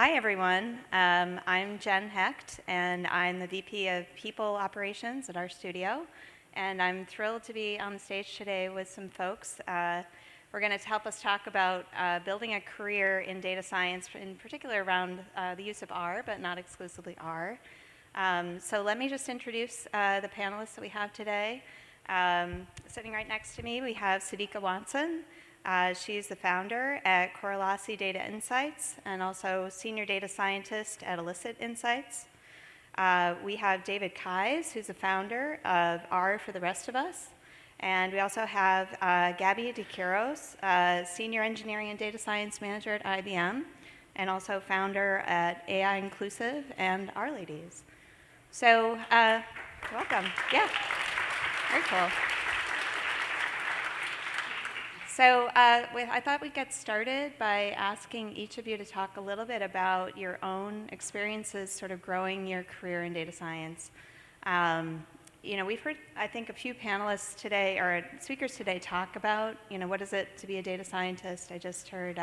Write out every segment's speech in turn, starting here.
Hi, everyone. I'm Jen Hecht, and I'm the VP of People Operations at RStudio. And I'm thrilled to be on the stage today with some folks. We're going to help us talk about building a career in data science, in particular around the use of R, but not exclusively R. So let me just introduce the panelists that we have today. Sitting right next to me, we have Sydeaka Watson. She's the founder at Correlasi Data Insights and also senior data scientist at Elicit Insights. We have David Keyes, who's the founder of R for the Rest of Us. And we also have Gabriela de Queiroz, senior engineering and data science manager at IBM, and also founder at AI Inclusive and R Ladies. So welcome. Yeah, very cool. So I thought we'd get started by asking each of you to talk a little bit about your own experiences sort of growing your career in data science. We've heard, I think, a few panelists today, or speakers today, talk about, what is it to be a data scientist? I just heard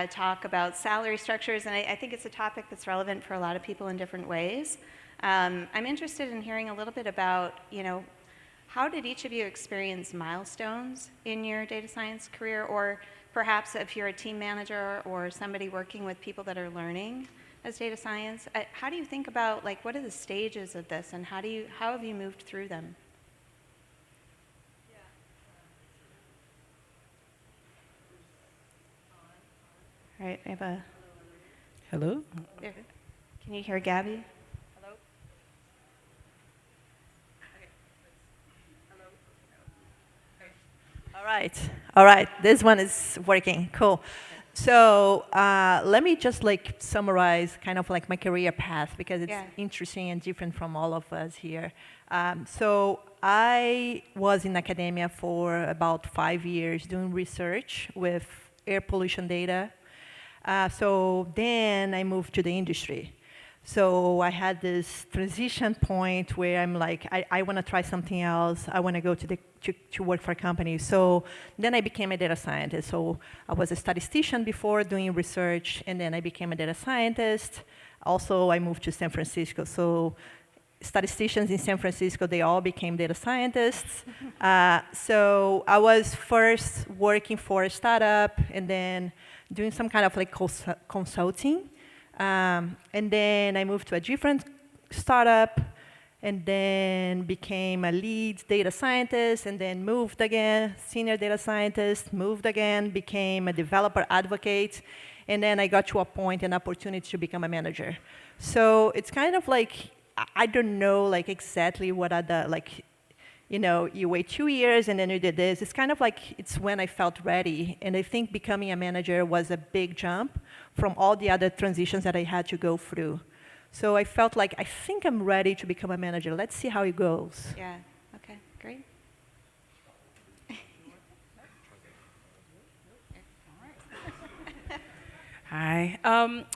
talk about salary structures, and I think it's a topic that's relevant for a lot of people in different ways. I'm interested in hearing a little bit about, how did each of you experience milestones in your data science career, or perhaps if you're a team manager or somebody working with people that are learning as data science, how do you think about, what are the stages of this, and how have you moved through them? All right, I have a... Hello? Can you hear Gabby? All right, this one is working, cool. So let me just summarize kind of my career path, because it's interesting and different from all of us here. So I was in academia for about 5 years doing research with air pollution data. So then I moved to the industry. So I had this transition point where I'm like, I want to try something else. I want to go to work for a company. So then I became a data scientist. So I was a statistician before doing research, and then I became a data scientist. Also, I moved to San Francisco. So statisticians in San Francisco, they all became data scientists. So I was first working for a startup, and then doing some kind of consulting. And then I moved to a different startup, and then became a lead data scientist, and then moved again, senior data scientist, moved again, became a developer advocate, and then I got to a point, an opportunity to become a manager. So it's kind of I don't know exactly what are the, you wait 2 years and then you did this. It's kind of it's when I felt ready. And I think becoming a manager was a big jump from all the other transitions that I had to go through. So I felt I think I'm ready to become a manager. Let's see how it goes. Yeah, okay, great. Hi.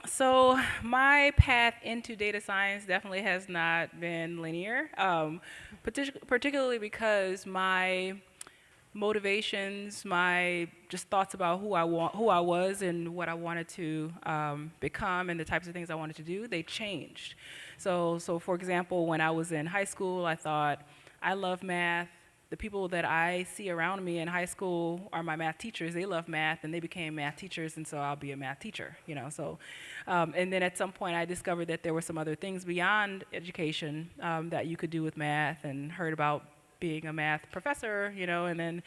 So my path into data science definitely has not been linear, particularly because my motivations, my just thoughts about who I was and what I wanted to become and the types of things I wanted to do, they changed. So for example, when I was in high school, I thought, I love math. The people that I see around me in high school are my math teachers. They love math, and they became math teachers, and so I'll be a math teacher, So, and then at some point, I discovered that there were some other things beyond education that you could do with math, and heard about being a math professor, and then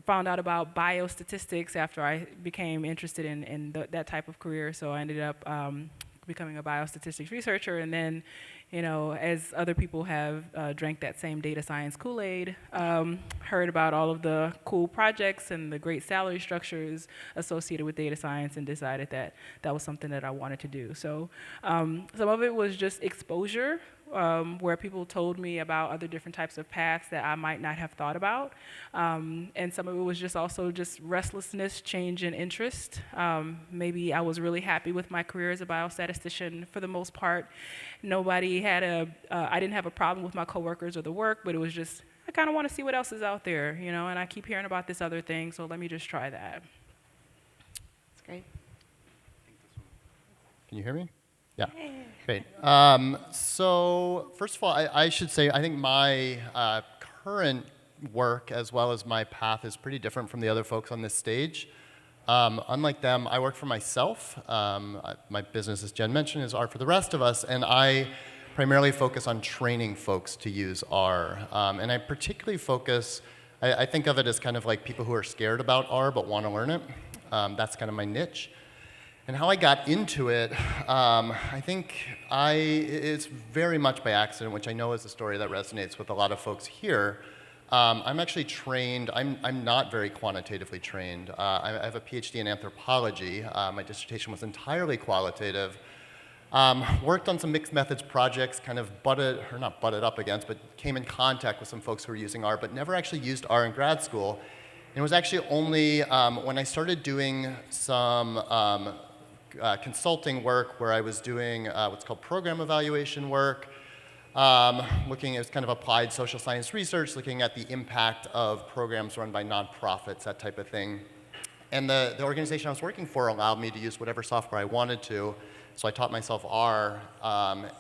found out about biostatistics after I became interested in that type of career. So I ended up becoming a biostatistics researcher, and then, as other people have drank that same data science Kool-Aid, heard about all of the cool projects and the great salary structures associated with data science, and decided that that was something that I wanted to do. So some of it was just exposure, where people told me about other different types of paths that I might not have thought about. And some of it was just also just restlessness, change in interest. Maybe I was really happy with my career as a biostatistician for the most part. Nobody had I didn't have a problem with my coworkers or the work, but it was just, I kind of want to see what else is out there, and I keep hearing about this other thing, so let me just try that. That's great. Can you hear me? Yeah. Great. So first of all, I should say I think my current work as well as my path is pretty different from the other folks on this stage. Unlike them, I work for myself. My business, as Jen mentioned, is R for the rest of us, and I primarily focus on training folks to use R. And I particularly focus, I think of it as kind of like people who are scared about R but want to learn it. That's kind of my niche. And how I got into it, I think it's very much by accident, which I know is a story that resonates with a lot of folks here. I'm actually trained, I'm not very quantitatively trained. I have a PhD in anthropology. My dissertation was entirely qualitative. Worked on some mixed methods projects, kind of not butted up against, but came in contact with some folks who were using R, but never actually used R in grad school. And it was actually only when I started doing some consulting work where I was doing what's called program evaluation work, looking at kind of applied social science research, looking at the impact of programs run by nonprofits, that type of thing. And the organization I was working for allowed me to use whatever software I wanted to, so I taught myself R,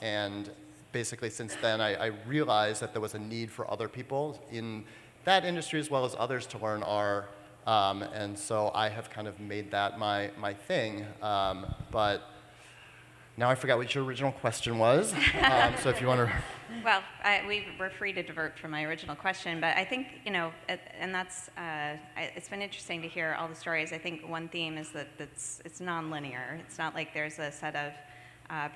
and basically since then I realized that there was a need for other people in that industry as well as others to learn R, and so I have kind of made that my thing, but now I forgot what your original question was, so if you want to... Well, we're free to divert from my original question, but I think, and that's, it's been interesting to hear all the stories. I think one theme is that it's nonlinear. It's not like there's a set of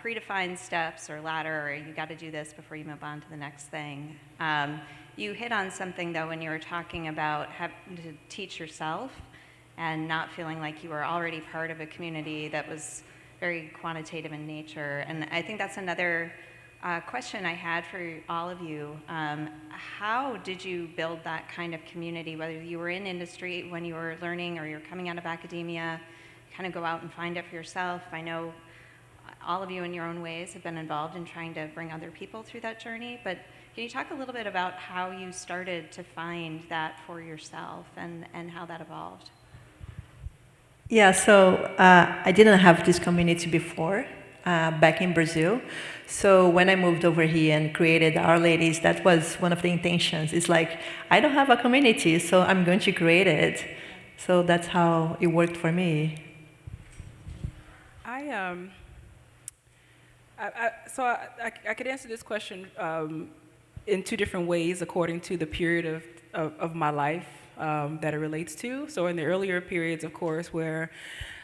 predefined steps or ladder, or you got to do this before you move on to the next thing. You hit on something, though, when you were talking about having to teach yourself and not feeling like you were already part of a community that was very quantitative in nature. And I think that's another question I had for all of you. How did you build that kind of community, whether you were in industry when you were learning or you're coming out of academia, kind of go out and find it for yourself? I know all of you in your own ways have been involved in trying to bring other people through that journey, but can you talk a little bit about how you started to find that for yourself and how that evolved? Yeah, so I didn't have this community before, back in Brazil. So when I moved over here and created Our Ladies, that was one of the intentions. It's like, I don't have a community, so I'm going to create it. So that's how it worked for me. I could answer this question in two different ways according to the period of my life that it relates to. So in the earlier periods, of course, where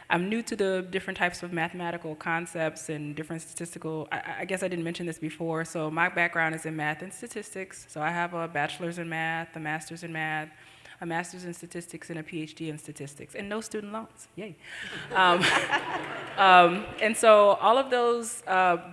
I'm new to the different types of mathematical concepts and different statistical, I guess I didn't mention this before, so my background is in math and statistics. So I have a bachelor's in math, a master's in math, a master's in statistics, and a PhD in statistics, and no student loans, yay. And so all of those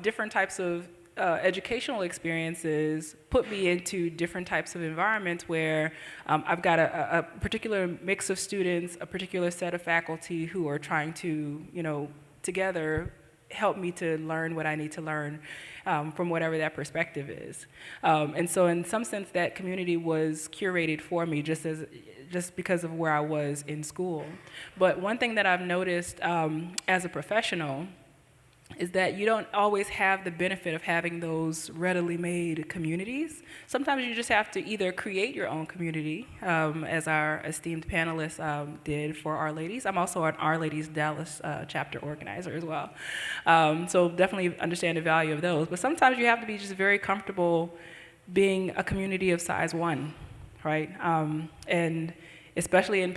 different types of educational experiences put me into different types of environments where I've got a particular mix of students, a particular set of faculty who are trying to, together help me to learn what I need to learn from whatever that perspective is. And so in some sense, that community was curated for me just because of where I was in school. But one thing that I've noticed as a professional is that you don't always have the benefit of having those readily made communities. Sometimes you just have to either create your own community, as our esteemed panelists did for Our Ladies. I'm also an Our Ladies Dallas chapter organizer as well. So definitely understand the value of those. But sometimes you have to be just very comfortable being a community of size one, right? And especially in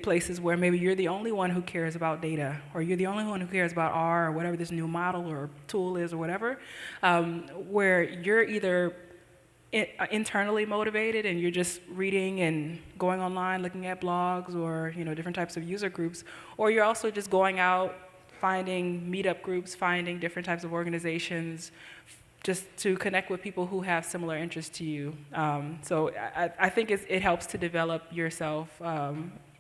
places where maybe you're the only one who cares about data, or you're the only one who cares about R, or whatever this new model or tool is or whatever, where you're either internally motivated and you're just reading and going online, looking at blogs or different types of user groups, or you're also just going out, finding meetup groups, finding different types of organizations, just to connect with people who have similar interests to you. So I think it helps to develop yourself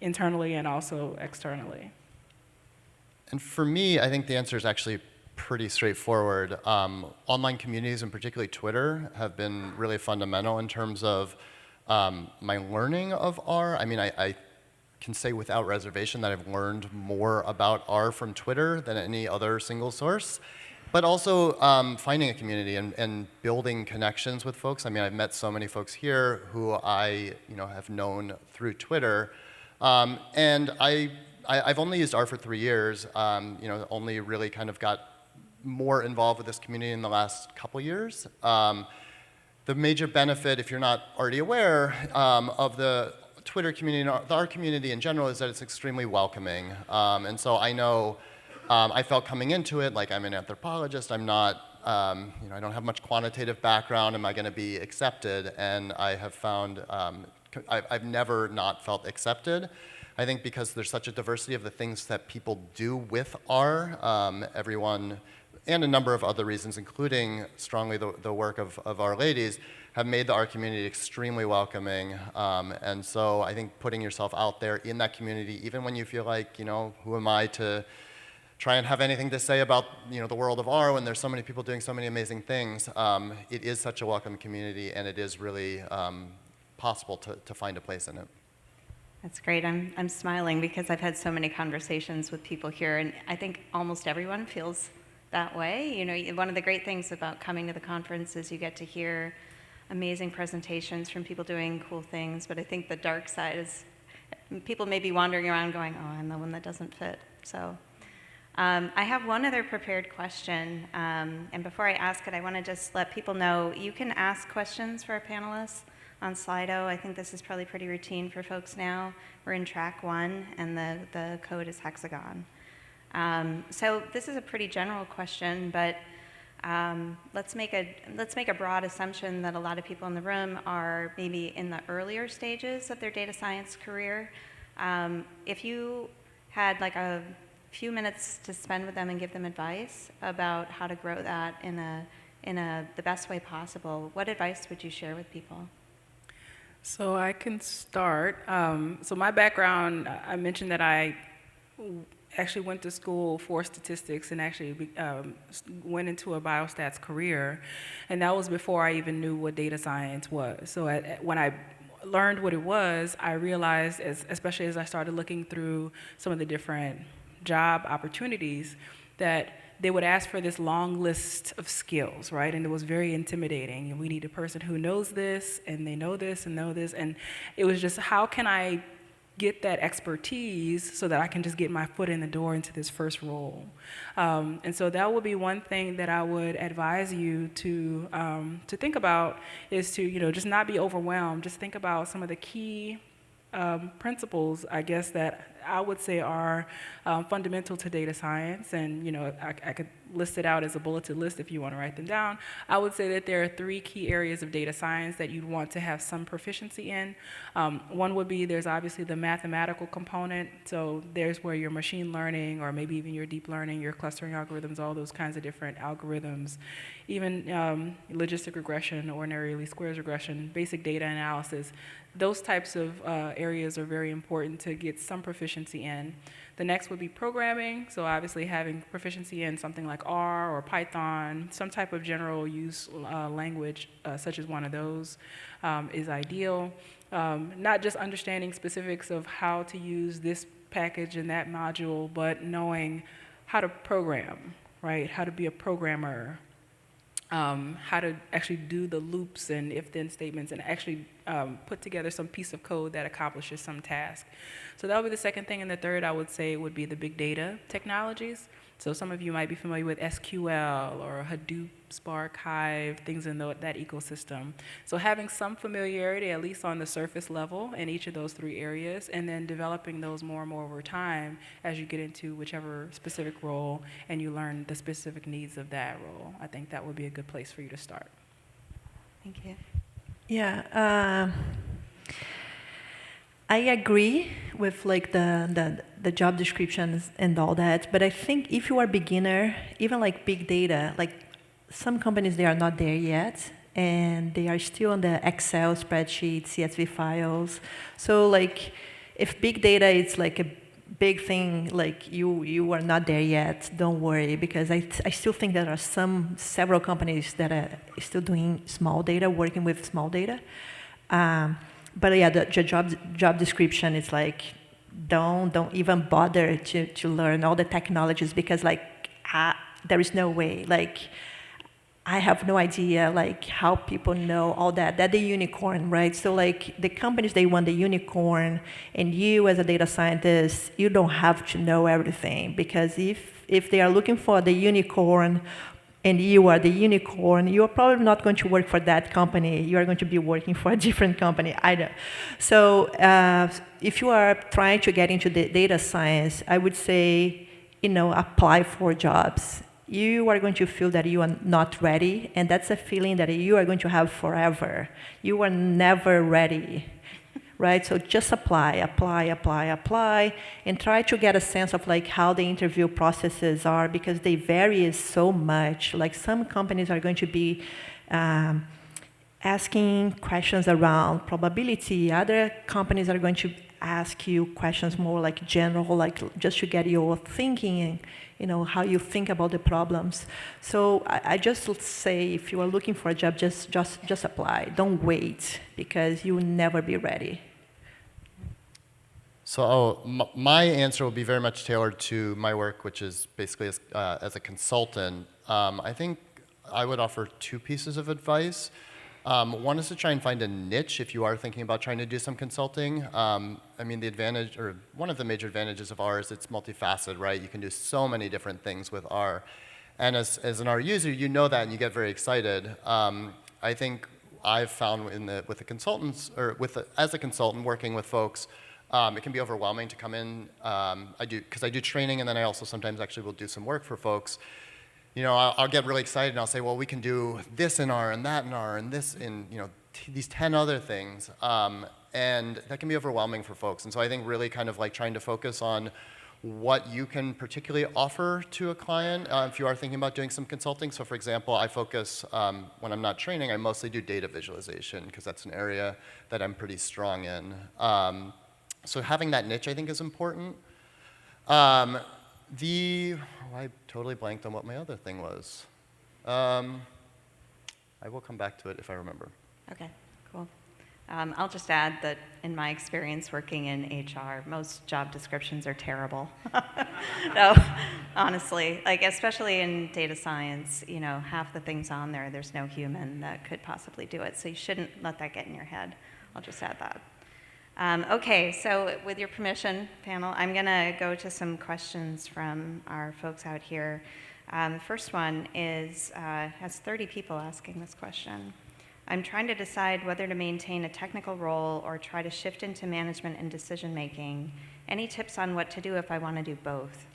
internally and also externally. And for me, I think the answer is actually pretty straightforward. Online communities, and particularly Twitter, have been really fundamental in terms of my learning of R. I mean, I can say without reservation that I've learned more about R from Twitter than any other single source. But also finding a community and building connections with folks. I mean, I've met so many folks here who I have known through Twitter. And I've only used R for 3 years, only really kind of got more involved with this community in the last couple years. The major benefit, if you're not already aware, of the Twitter community, and the R community in general, is that it's extremely welcoming. And so I know I felt coming into it like I'm an anthropologist, I'm not, I don't have much quantitative background, am I going to be accepted? And I have found I've never not felt accepted. I think because there's such a diversity of the things that people do with R, everyone, and a number of other reasons, including strongly the work of our ladies, have made the R community extremely welcoming. And so I think putting yourself out there in that community, even when you feel like, who am I to try and have anything to say about the world of R when there's so many people doing so many amazing things, it is such a welcome community, and it is really possible to find a place in it. That's great. I'm smiling because I've had so many conversations with people here, and I think almost everyone feels that way. One of the great things about coming to the conference is you get to hear amazing presentations from people doing cool things, but I think the dark side is people may be wandering around going, oh, I'm the one that doesn't fit. So I have one other prepared question, and before I ask it, I want to just let people know you can ask questions for our panelists on Slido. I think this is probably pretty routine for folks now. We're in track 1, and the code is hexagon. So this is a pretty general question, but let's make a broad assumption that a lot of people in the room are maybe in the earlier stages of their data science career. If you had like a few minutes to spend with them and give them advice about how to grow that in the best way possible, what advice would you share with people? So I can start. So my background, I mentioned that I actually went to school for statistics and actually went into a biostats career, and that was before I even knew what data science was. So when I learned what it was, I realized, especially as I started looking through some of the different job opportunities, that they would ask for this long list of skills, right? And it was very intimidating. And we need a person who knows this, and they know this, and know this. And it was just, how can I get that expertise so that I can just get my foot in the door into this first role? And so that would be one thing that I would advise you to think about, is to just not be overwhelmed. Just think about some of the key principles, I guess, that I would say are fundamental to data science, and I could list it out as a bulleted list if you want to write them down. I would say that there are 3 key areas of data science that you'd want to have some proficiency in. One would be, there's obviously the mathematical component, so there's where your machine learning, or maybe even your deep learning, your clustering algorithms, all those kinds of different algorithms, even logistic regression, ordinary least squares regression, basic data analysis. Those types of areas are very important to get some proficiency in. The next would be programming, so obviously having proficiency in something like R or Python, some type of general use language, such as one of those, is ideal. Not just understanding specifics of how to use this package and that module, but knowing how to program, right? How to be a programmer. How to actually do the loops and if-then statements, and actually put together some piece of code that accomplishes some task. So that would be the second thing. And the third, I would say, would be the big data technologies. So some of you might be familiar with SQL or Hadoop, Spark, Hive, things in that ecosystem. So having some familiarity, at least on the surface level, in each of those 3 areas, and then developing those more and more over time as you get into whichever specific role and you learn the specific needs of that role. I think that would be a good place for you to start. Thank you. Yeah, I agree with like the job descriptions and all that, but I think if you are a beginner, even like big data, like some companies, they are not there yet, and they are still on the Excel spreadsheets, CSV files. So like if big data is like a big thing, like you are not there yet, don't worry, because I still think there are several companies that are still doing small data, working with small data. But yeah, the job description is like don't even bother to learn all the technologies because like there is no way. Like I have no idea like how people know all that. That's the unicorn, right? So like the companies, they want the unicorn, and you as a data scientist, you don't have to know everything, because if they are looking for the unicorn and you are the unicorn, you're probably not going to work for that company. You are going to be working for a different company either. So if you are trying to get into the data science, I would say, apply for jobs. You are going to feel that you are not ready, and that's a feeling that you are going to have forever. You are never ready, right? So just apply, and try to get a sense of like how the interview processes are, because they vary so much. Like some companies are going to be asking questions around probability. Other companies are going to ask you questions more like general, like just to get your thinking and how you think about the problems. So I just say, if you are looking for a job, just apply. Don't wait, because you will never be ready. So my answer will be very much tailored to my work, which is basically as a consultant. I think I would offer two pieces of advice. One is to try and find a niche if you are thinking about trying to do some consulting. I mean, the advantage, or one of the major advantages of R is it's multifaceted, right? You can do so many different things with R. And as an R user, you know that and you get very excited. I think I've found with the consultants, or as a consultant working with folks, it can be overwhelming to come in. Because I do training, and then I also sometimes actually will do some work for folks. I'll get really excited and I'll say, well, we can do this in R and that in R and this in, these 10 other things. And that can be overwhelming for folks. And so I think really kind of like trying to focus on what you can particularly offer to a client if you are thinking about doing some consulting. So for example, I focus, when I'm not training, I mostly do data visualization, because that's an area that I'm pretty strong in. So having that niche, I think, is important. I totally blanked on what my other thing was. I will come back to it if I remember. Okay, cool. I'll just add that in my experience working in HR, most job descriptions are terrible. No, honestly, like especially in data science, half the things on there, there's no human that could possibly do it. So you shouldn't let that get in your head. I'll just add that. Okay, so with your permission, panel, I'm going to go to some questions from our folks out here. The first one has 30 people asking this question. I'm trying to decide whether to maintain a technical role or try to shift into management and decision making. Any tips on what to do if I want to do both?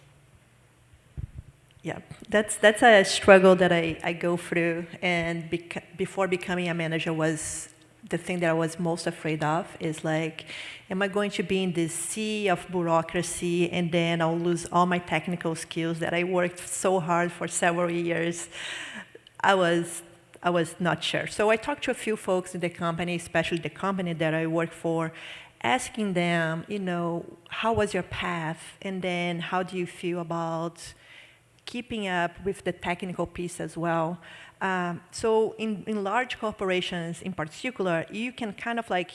Yeah, that's a struggle that I go through, and before becoming a manager was the thing that I was most afraid of, is like, am I going to be in this sea of bureaucracy and then I'll lose all my technical skills that I worked so hard for several years? I was not sure. So I talked to a few folks in the company, especially the company that I work for, asking them, how was your path? And then how do you feel about keeping up with the technical piece as well? So in large corporations in particular, you can kind of like,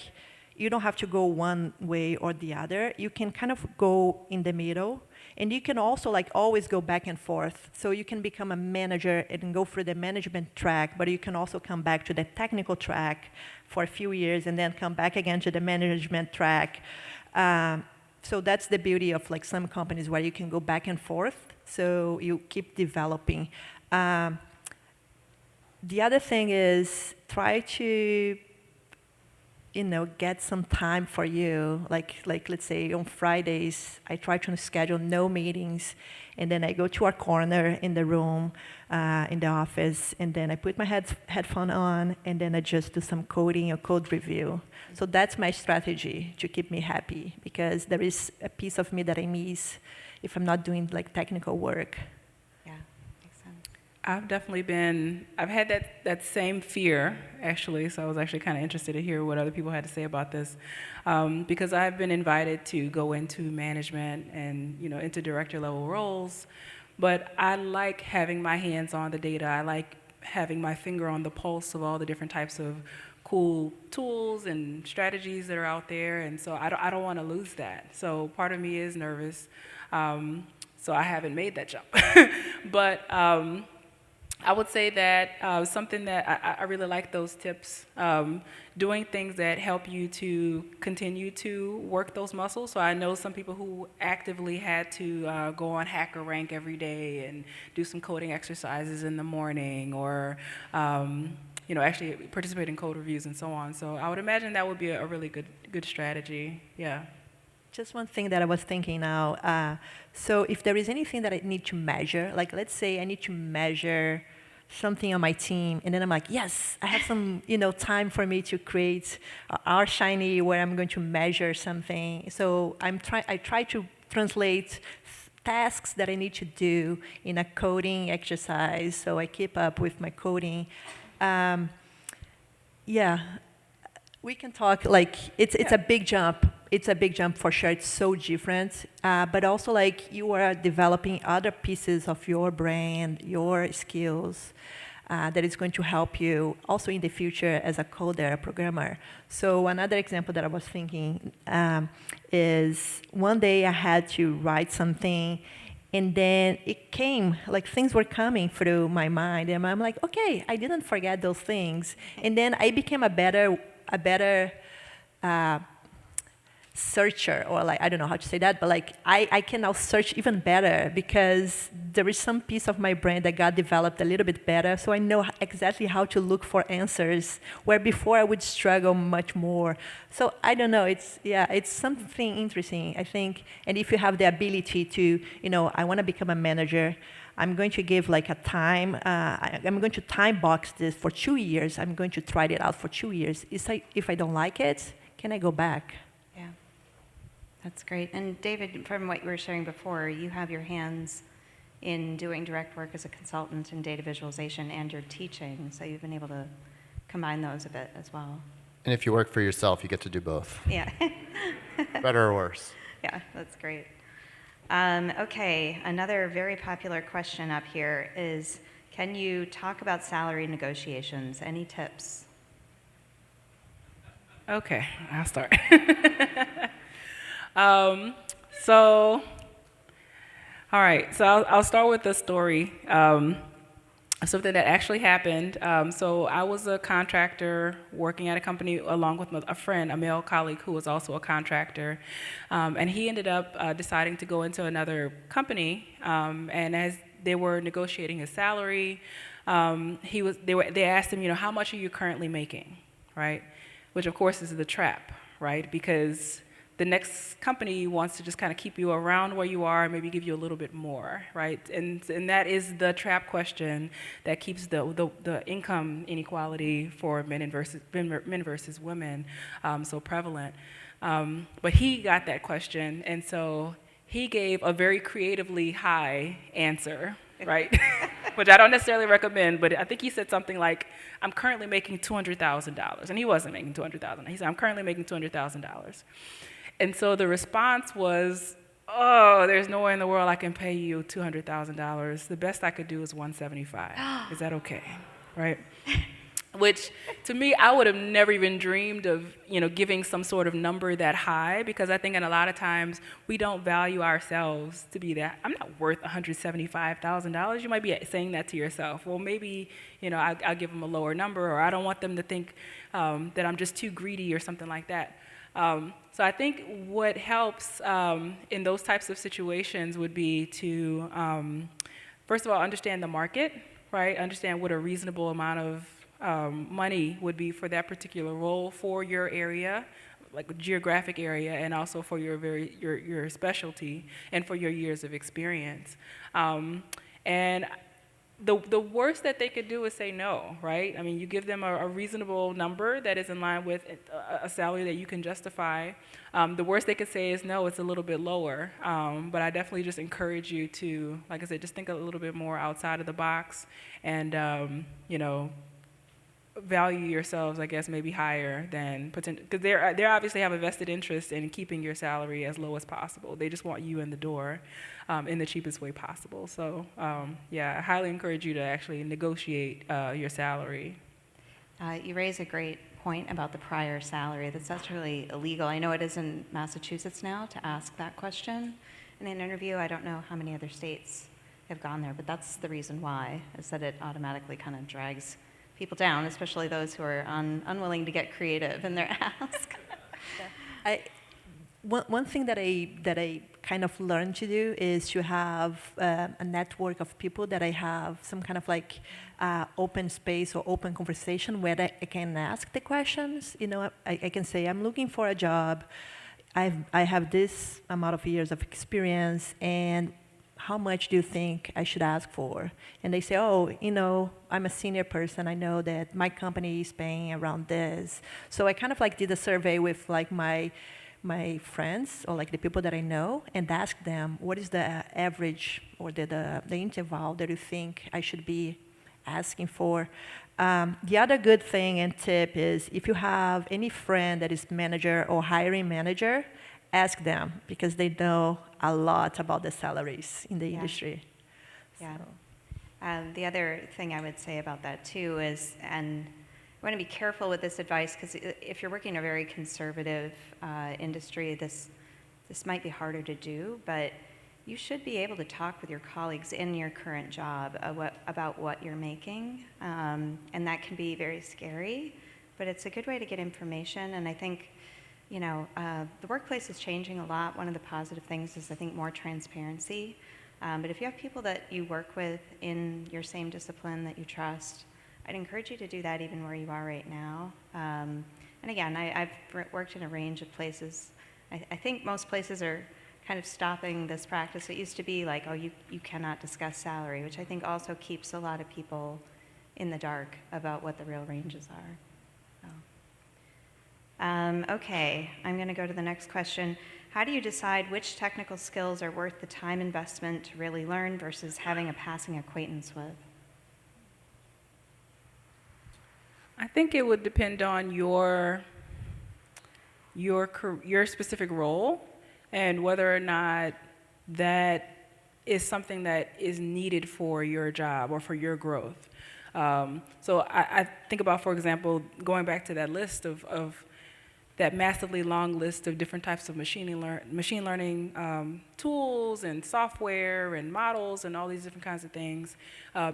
you don't have to go one way or the other. You can kind of go in the middle. And you can also like always go back and forth. So you can become a manager and go through the management track, but you can also come back to the technical track for a few years and then come back again to the management track. So that's the beauty of like some companies where you can go back and forth. So you keep developing. The other thing is try to, get some time for you. Like let's say on Fridays, I try to schedule no meetings, and then I go to a corner in the room, in the office, and then I put my headphone on, and then I just do some coding or code review. So that's my strategy to keep me happy, because there is a piece of me that I miss if I'm not doing like technical work. I've had that same fear, actually, so I was actually kind of interested to hear what other people had to say about this, because I've been invited to go into management and, into director level roles, but I like having my hands on the data. I like having my finger on the pulse of all the different types of cool tools and strategies that are out there, and so I don't want to lose that. So part of me is nervous, so I haven't made that jump. But I would say that something that I really like those tips, doing things that help you to continue to work those muscles. So I know some people who actively had to go on HackerRank every day and do some coding exercises in the morning, or actually participate in code reviews and so on. So I would imagine that would be a really good strategy. Yeah. Just one thing that I was thinking now. So if there is anything that I need to measure, like let's say I need to measure something on my team, and then I'm like, yes, I have some time for me to create R Shiny where I'm going to measure something. So I try to translate tasks that I need to do in a coding exercise, so I keep up with my coding. Yeah, we can talk, like, it's a big jump. It's a big jump for sure. It's so different. But also, like, you are developing other pieces of your brain, your skills, that is going to help you also in the future as a coder, a programmer. So another example that I was thinking is one day I had to write something, and then it came, like things were coming through my mind, and I'm like, okay, I didn't forget those things. And then I became a better searcher, or like, I don't know how to say that, but like I can now search even better because there is some piece of my brain that got developed a little bit better, so I know exactly how to look for answers, where before I would struggle much more. So I don't know, it's something interesting, I think. And if you have the ability to, I want to become a manager, I'm going to give like a time, I'm going to time box this for 2 years, I'm going to try it out for 2 years. If I don't like it, can I go back? Yeah, that's great. And David, from what you were sharing before, you have your hands in doing direct work as a consultant in data visualization, and you're teaching, so you've been able to combine those a bit as well. And if you work for yourself, you get to do both. Yeah. Better or worse. Yeah, that's great. Okay, another very popular question up here is, can you talk about salary negotiations? Any tips? Okay, I'll start. So, all right, so I'll start with a story, something that actually happened. So I was a contractor working at a company along with a friend, a male colleague who was also a contractor, and he ended up deciding to go into another company, and as they were negotiating his salary, they asked him, how much are you currently making, right? Which of course is the trap, right? Because the next company wants to just kind of keep you around where you are and maybe give you a little bit more, right? And that is the trap question that keeps the income inequality for men versus women so prevalent. But he got that question, and so he gave a very creatively high answer, right? Which I don't necessarily recommend, but I think he said something like, I'm currently making $200,000. And he wasn't making $200,000. He said, I'm currently making $200,000. And so the response was, oh, there's no way in the world I can pay you $200,000. The best I could do is $175,000. Is that okay, right? Which, to me, I would have never even dreamed of, giving some sort of number that high, because I think in a lot of times we don't value ourselves to be that. I'm not worth $175,000. You might be saying that to yourself. Well, maybe, I'll give them a lower number, or I don't want them to think that I'm just too greedy or something like that. So I think what helps in those types of situations would be to, first of all, understand the market, right? Understand what a reasonable amount of money would be for that particular role for your area, like geographic area, and also for your specialty and for your years of experience. And the worst that they could do is say no, right? I mean, you give them a reasonable number that is in line with a salary that you can justify. The worst they could say is no, it's a little bit lower. But I definitely just encourage you to, like I said, just think a little bit more outside of the box, and value yourselves, I guess, maybe higher than potential, because they obviously have a vested interest in keeping your salary as low as possible. They just want you in the door in the cheapest way possible. So yeah, I highly encourage you to actually negotiate your salary. You raise a great point about the prior salary. That's actually illegal. I know it is in Massachusetts now to ask that question in an interview. I don't know how many other states have gone there, but that's the reason why, is that it automatically kind of drags people down, especially those who are unwilling to get creative in their ask. One thing that I kind of learned to do is to have a network of people that I have some kind of like open space or open conversation where I can ask the questions. You know, I can say, I'm looking for a job. I have this amount of years of experience, and how much do you think I should ask for? And they say, oh, you know, I'm a senior person. I know that my company is paying around this. So I kind of like did a survey with like my friends or like the people that I know and ask them, what is the average or the interval that you think I should be asking for? The other good thing and tip is if you have any friend that is manager or hiring manager, ask them because they know a lot about the salaries in the industry. Yeah. So. The other thing I would say about that too is, and I want to be careful with this advice because if you're working in a very conservative industry, this might be harder to do, but you should be able to talk with your colleagues in your current job about what you're making, and that can be very scary, but it's a good way to get information, and I think you know, the workplace is changing a lot. One of the positive things is, I think, more transparency. But if you have people that you work with in your same discipline that you trust, I'd encourage you to do that even where you are right now. And again, I've worked in a range of places. I think most places are kind of stopping this practice. It used to be like, oh, you cannot discuss salary, which I think also keeps a lot of people in the dark about what the real ranges are. Okay, I'm going to go to the next question. How do you decide which technical skills are worth the time investment to really learn versus having a passing acquaintance with? I think it would depend on your specific role and whether or not that is something that is needed for your job or for your growth. So I think about, for example, going back to that list of that massively long list of different types of machine learning tools and software and models and all these different kinds of things.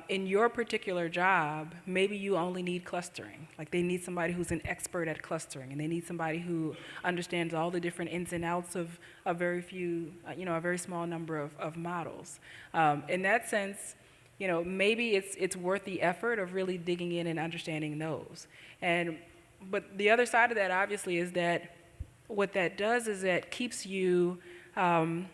In your particular job, maybe you only need clustering. Like they need somebody who's an expert at clustering, and they need somebody who understands all the different ins and outs of a very few, a very small number of models. In that sense, maybe it's worth the effort of really digging in and understanding those. But the other side of that, obviously, is that what that does is that keeps you in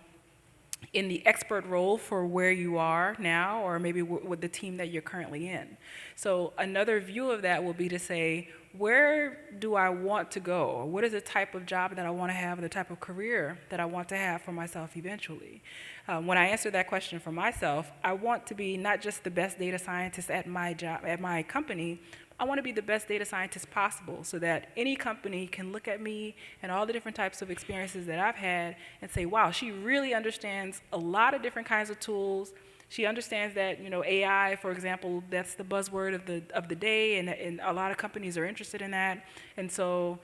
the expert role for where you are now, or maybe with the team that you're currently in. So another view of that will be to say, where do I want to go? Or what is the type of job that I want to have, the type of career that I want to have for myself eventually? When I answer that question for myself, I want to be not just the best data scientist at my job, at my company, I want to be the best data scientist possible so that any company can look at me and all the different types of experiences that I've had and say, wow, she really understands a lot of different kinds of tools. She understands that, AI, for example, that's the buzzword of the day, and a lot of companies are interested in that. And so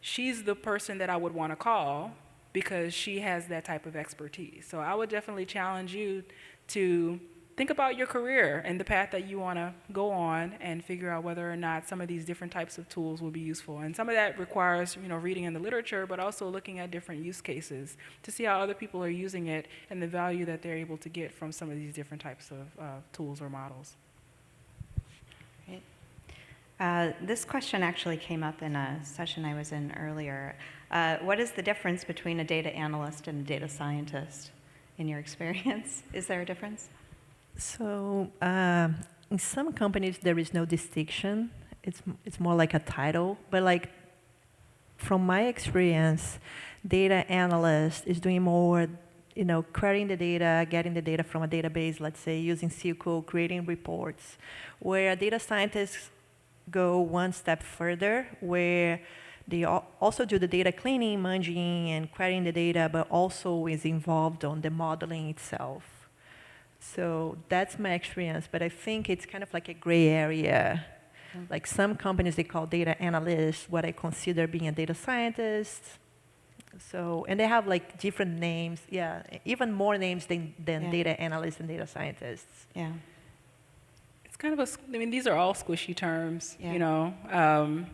she's the person that I would want to call because she has that type of expertise. So I would definitely challenge you to think about your career and the path that you want to go on and figure out whether or not some of these different types of tools will be useful. And some of that requires, reading in the literature, but also looking at different use cases to see how other people are using it and the value that they're able to get from some of these different types of tools or models. Great. This question actually came up in a session I was in earlier. What is the difference between a data analyst and a data scientist in your experience? Is there a difference? So in some companies, there is no distinction. It's more like a title. But like from my experience, data analyst is doing more, querying the data, getting the data from a database, let's say, using SQL, creating reports, where data scientists go one step further, where they also do the data cleaning, munging, and querying the data, but also is involved on the modeling itself. So that's my experience, but I think it's kind of like a gray area Like some companies, they call data analysts what I consider being a data scientist. So, and they have like different names, yeah, even more names than data analysts and data scientists. Yeah. It's kind of I mean, these are all squishy terms, Yeah. you know.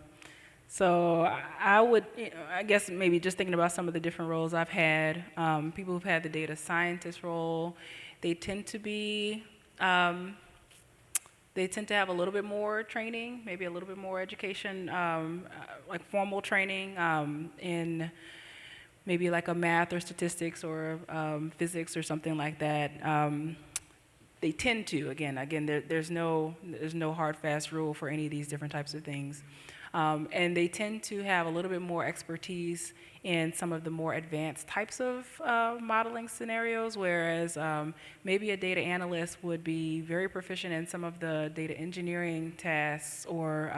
So I would, I guess maybe just thinking about some of the different roles I've had, people who've had the data scientist role, they tend to be, they tend to have a little bit more training, maybe a little bit more education, like formal training in maybe like a math or statistics or physics or something like that. They tend to, again, there's no hard, fast rule for any of these different types of things. And they tend to have a little bit more expertise in some of the more advanced types of modeling scenarios, whereas maybe a data analyst would be very proficient in some of the data engineering tasks or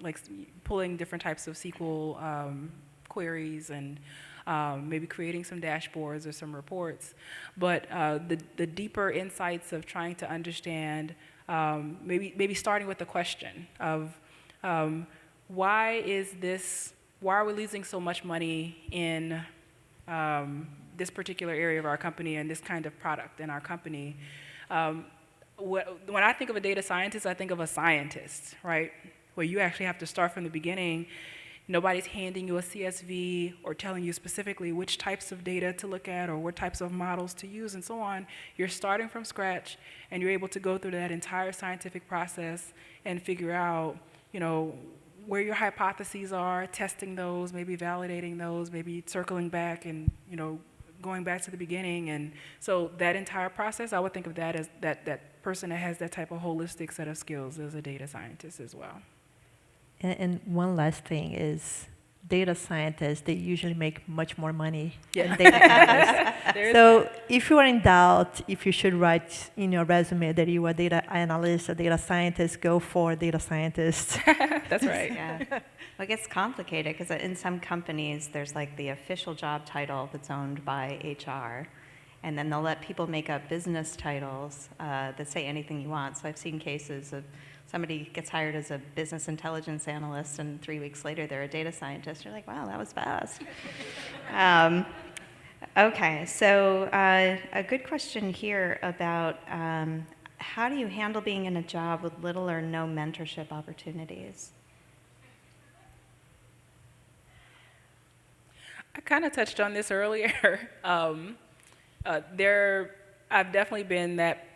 like pulling different types of SQL queries and maybe creating some dashboards or some reports. But the deeper insights of trying to understand, maybe starting with the question of why are we losing so much money in this particular area of our company and this kind of product in our company? When I think of a data scientist, I think of a scientist, right? Where you actually have to start from the beginning. Nobody's handing you a CSV or telling you specifically which types of data to look at or what types of models to use and so on. You're starting from scratch and you're able to go through that entire scientific process and figure out, where your hypotheses are, testing those, maybe validating those, maybe circling back and, going back to the beginning. And so that entire process, I would think of that as that person that has that type of holistic set of skills as a data scientist as well. And one last thing is data scientists, they usually make much more money Yeah. than data analysts. So if you are in doubt, if you should write in your resume that you are a data analyst, a data scientist, go for data scientist. That's right. Yeah. Well, it gets complicated because in some companies, there's like the official job title that's owned by HR. And then they'll let people make up business titles that say anything you want. So I've seen cases of somebody gets hired as a business intelligence analyst, and 3 weeks later they're a data scientist. You're like, wow, that was fast. Okay, so a good question here about how do you handle being in a job with little or no mentorship opportunities? I kind of touched on this earlier. I've definitely been that,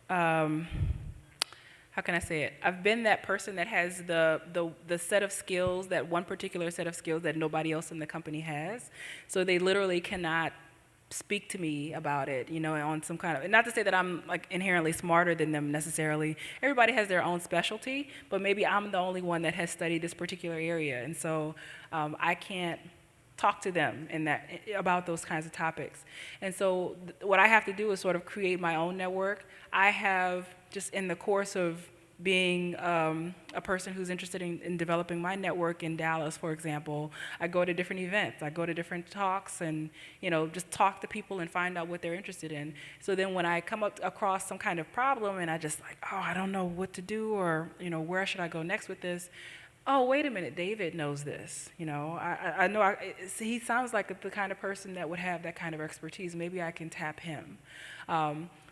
how can I say it? I've been that person that has the set of skills, that one particular set of skills that nobody else in the company has. So they literally cannot speak to me about it, on some kind of, not to say that I'm like inherently smarter than them necessarily. Everybody has their own specialty, but maybe I'm the only one that has studied this particular area. And so I can't talk to them about those kinds of topics. And so what I have to do is sort of create my own network. I have, just in the course of being a person who's interested in developing my network in Dallas, for example, I go to different events, I go to different talks and, just talk to people and find out what they're interested in. So then when I come across some kind of problem and I just like, oh, I don't know what to do or, where should I go next with this? Oh, wait a minute, David knows this. I know he sounds like the kind of person that would have that kind of expertise. Maybe I can tap him.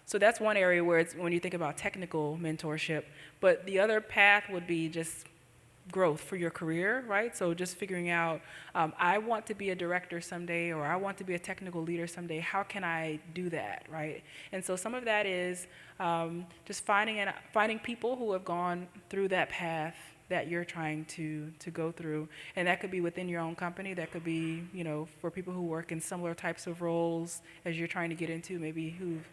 So that's one area where it's when you think about technical mentorship. But the other path would be just growth for your career, right? So just figuring out, I want to be a director someday, or I want to be a technical leader someday. How can I do that, right? And so some of that is just finding people who have gone through that path that you're trying to go through. And that could be within your own company. That could be, for people who work in similar types of roles as you're trying to get into, maybe who've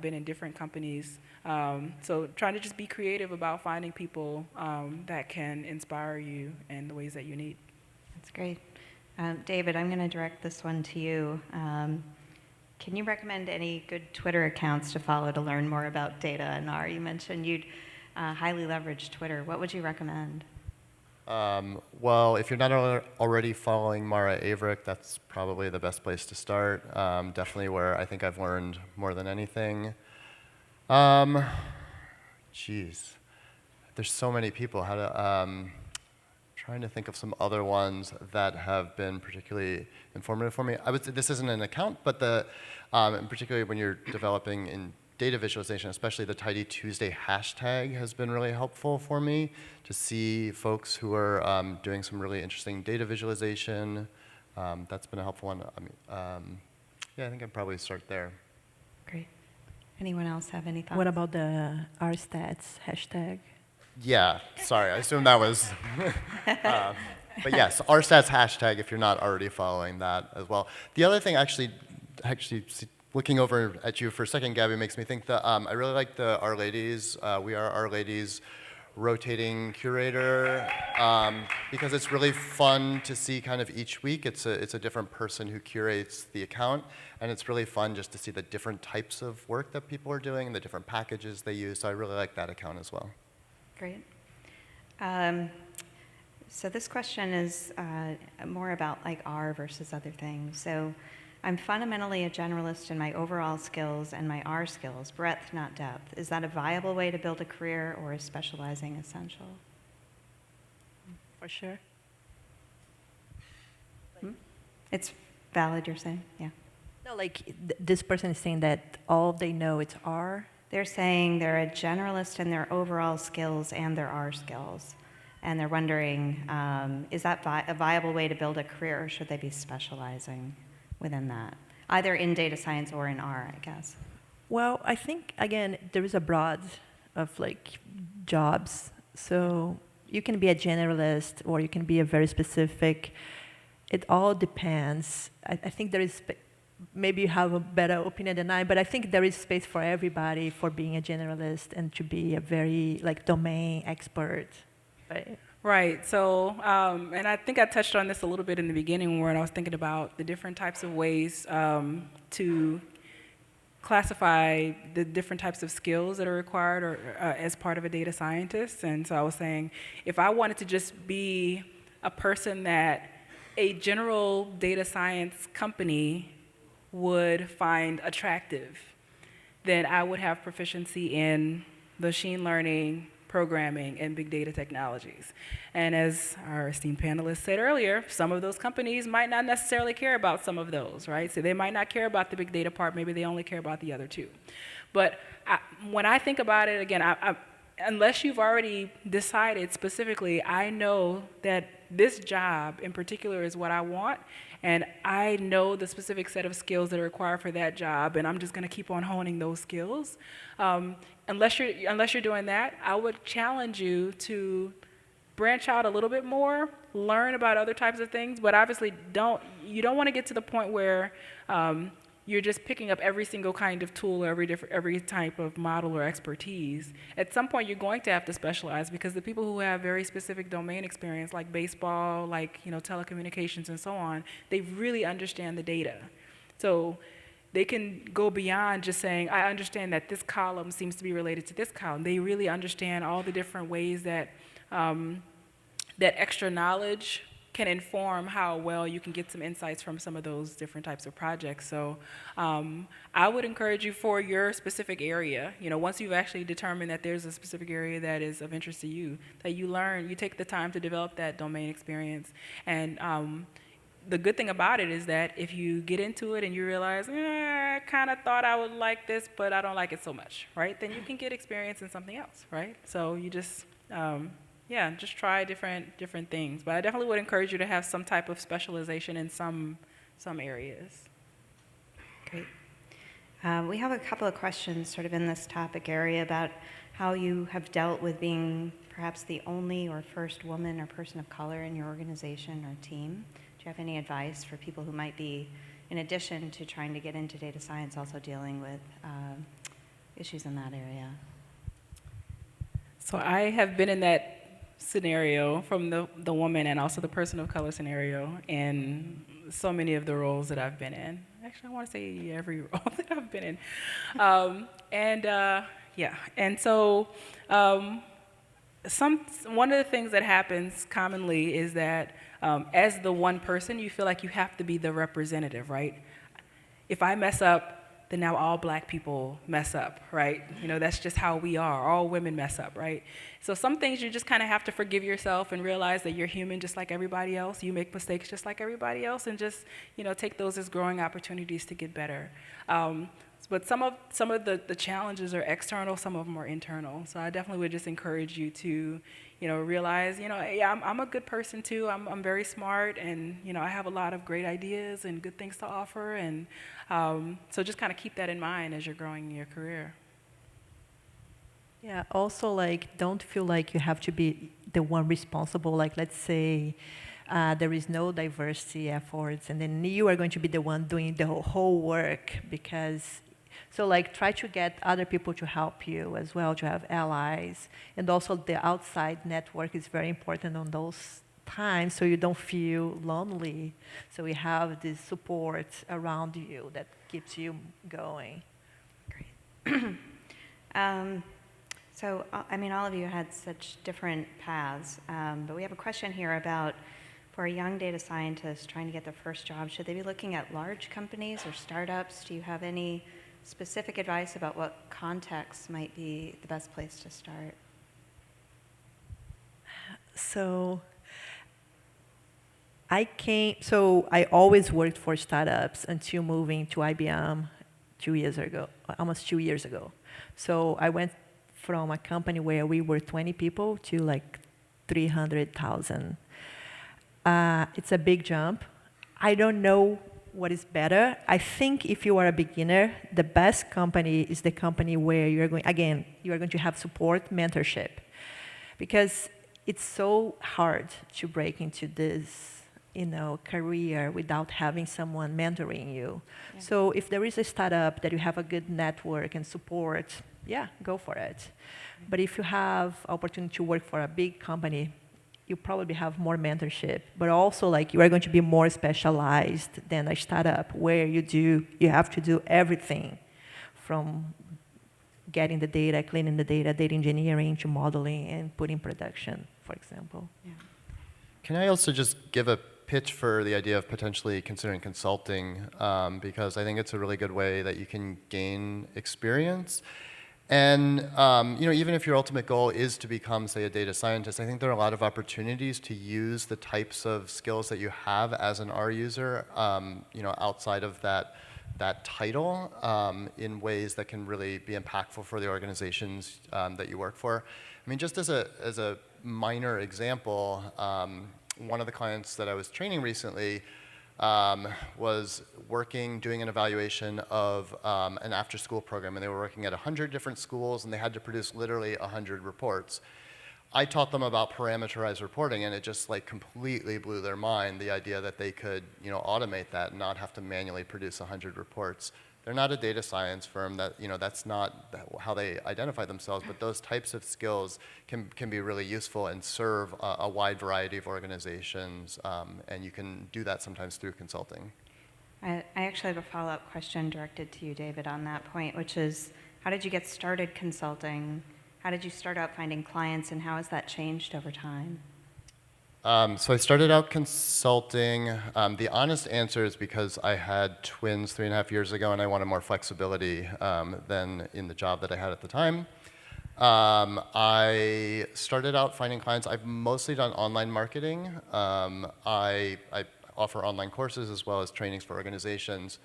been in different companies. So trying to just be creative about finding people that can inspire you in the ways that you need. That's great. David, I'm going to direct this one to you. Can you recommend any good Twitter accounts to follow to learn more about data and R? You mentioned you'd highly leverage Twitter. What would you recommend? Well, if you're not already following Mara Averick, that's probably the best place to start. Definitely where I think I've learned more than anything. Geez. there's so many people. How to trying to think of some other ones that have been particularly informative for me. I would say this isn't an account, but and particularly when you're developing in data visualization, especially the Tidy Tuesday hashtag has been really helpful for me to see folks who are doing some really interesting data visualization. That's been a helpful one. I mean, yeah, I think I'd probably start there. Great. Anyone else have any thoughts? What about the RStats hashtag? Yeah, sorry, I assume that was, but yes, RStats hashtag if you're not already following that as well. The other thing, actually looking over at you for a second, Gabby, makes me think that I really like the Our Ladies, We Are Our Ladies rotating curator, because it's really fun to see kind of each week. It's a different person who curates the account, and it's really fun just to see the different types of work that people are doing and the different packages they use. So I really like that account as well. Great. So this question is more about like R versus other things. So I'm fundamentally a generalist in my overall skills and my R skills, breadth, not depth. Is that a viable way to build a career, or is specializing essential? For sure. It's valid, you're saying? Yeah. No, like this person is saying that all they know is R. They're saying they're a generalist in their overall skills and their R skills. And they're wondering, is that a viable way to build a career, or should they be specializing within that? Either in data science or in R, I guess. Well, I think, again, there is a broad of like jobs. So you can be a generalist or you can be a very specific. It all depends. I think there is, maybe you have a better opinion than I, but I think there is space for everybody for being a generalist and to be a very like domain expert. Right. Right. So, and I think I touched on this a little bit in the beginning when I was thinking about the different types of ways to classify the different types of skills that are required or as part of a data scientist. And so I was saying, if I wanted to just be a person that a general data science company would find attractive, then I would have proficiency in machine learning, programming, and big data technologies. And as our esteemed panelists said earlier, some of those companies might not necessarily care about some of those, right? So they might not care about the big data part, maybe they only care about the other two. But when I think about it, again, unless you've already decided specifically, I know that this job in particular is what I want, and I know the specific set of skills that are required for that job, and I'm just going to keep on honing those skills. Unless you're doing that, I would challenge you to branch out a little bit more, learn about other types of things, but obviously you don't want to get to the point where you're just picking up every single kind of tool or every type of model or expertise. At some point, you're going to have to specialize, because the people who have very specific domain experience, like baseball, like telecommunications, and so on, they really understand the data. So they can go beyond just saying, I understand that this column seems to be related to this column. They really understand all the different ways that that extra knowledge can inform how well you can get some insights from some of those different types of projects. So I would encourage you, for your specific area, once you've actually determined that there's a specific area that is of interest to you, that you take the time to develop that domain experience. And the good thing about it is that if you get into it and you realize, I kind of thought I would like this, but I don't like it so much, right? Then you can get experience in something else, right? So you just, just try different things. But I definitely would encourage you to have some type of specialization in some areas. Great. We have a couple of questions sort of in this topic area about how you have dealt with being perhaps the only or first woman or person of color in your organization or team. Do you have any advice for people who might be, in addition to trying to get into data science, also dealing with issues in that area? So I have been in that scenario, from the woman and also the person of color scenario, in so many of the roles that I've been in. Actually, I want to say every role that I've been in. And so one of the things that happens commonly is that as the one person, you feel like you have to be the representative, right? If I mess up, then now all black people mess up, right? You know, that's just how we are. All women mess up, right? So some things you just kind of have to forgive yourself and realize that you're human just like everybody else. You make mistakes just like everybody else, and just, you know, take those as growing opportunities to get better. But some of the challenges are external, some of them are internal. So I definitely would just encourage you to, you know, realize, you know, yeah, I'm a good person too. I'm very smart, and, you know, I have a lot of great ideas and good things to offer. And so just kind of keep that in mind as you're growing in your career. Yeah, also, like, don't feel like you have to be the one responsible. Like, let's say there is no diversity efforts, and then you are going to be the one doing the whole work, because, so like, try to get other people to help you as well, to have allies. And also the outside network is very important on those times, so you don't feel lonely. So we have this support around you that keeps you going. Great. So, I mean, all of you had such different paths, but we have a question here about, for a young data scientist trying to get their first job, should they be looking at large companies or startups? Do you have any specific advice about what context might be the best place to start? So I always worked for startups until moving to IBM 2 years ago, almost 2 years ago. So I went from a company where we were 20 people to like 300,000. It's a big jump. I don't know what is better. I think if you are a beginner, the best company is the company where you are going to have support, mentorship. Because it's so hard to break into this, you know, career without having someone mentoring you. Yeah. So if there is a startup that you have a good network and support, yeah, go for it. But if you have opportunity to work for a big company, you probably have more mentorship, but also like you are going to be more specialized than a startup where you have to do everything from getting the data, cleaning the data engineering to modeling and putting in production, for example. Yeah. Can I also just give a pitch for the idea of potentially considering consulting, because I think it's a really good way that you can gain experience. And you know, even if your ultimate goal is to become, say, a data scientist, I think there are a lot of opportunities to use the types of skills that you have as an R user, you know, outside of that title, in ways that can really be impactful for the organizations that you work for. I mean, just as a minor example, one of the clients that I was training recently was doing an evaluation of an after-school program, and they were working at 100 different schools, and they had to produce literally 100 reports. I taught them about parameterized reporting, and it just like completely blew their mind, the idea that they could, you know, automate that and not have to manually produce 100 reports. They're not a data science firm. That, you know, that's not how they identify themselves, but those types of skills can be really useful and serve a wide variety of organizations, and you can do that sometimes through consulting. I actually have a follow-up question directed to you, David, on that point, which is, how did you get started consulting? How did you start out finding clients, and how has that changed over time? So I started out consulting. The honest answer is because I had twins 3.5 years ago, and I wanted more flexibility than in the job that I had at the time. I started out finding clients. I've mostly done online marketing. I offer online courses as well as trainings for organizations.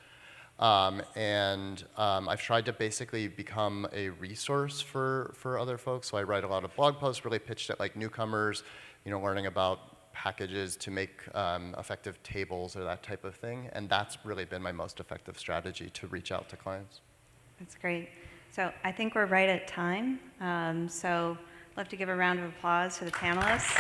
I've tried to basically become a resource for other folks. So I write a lot of blog posts, really pitched at like newcomers, you know, learning about packages to make effective tables or that type of thing. And that's really been my most effective strategy to reach out to clients. That's great. So I think we're right at time. So I'd love to give a round of applause to the panelists.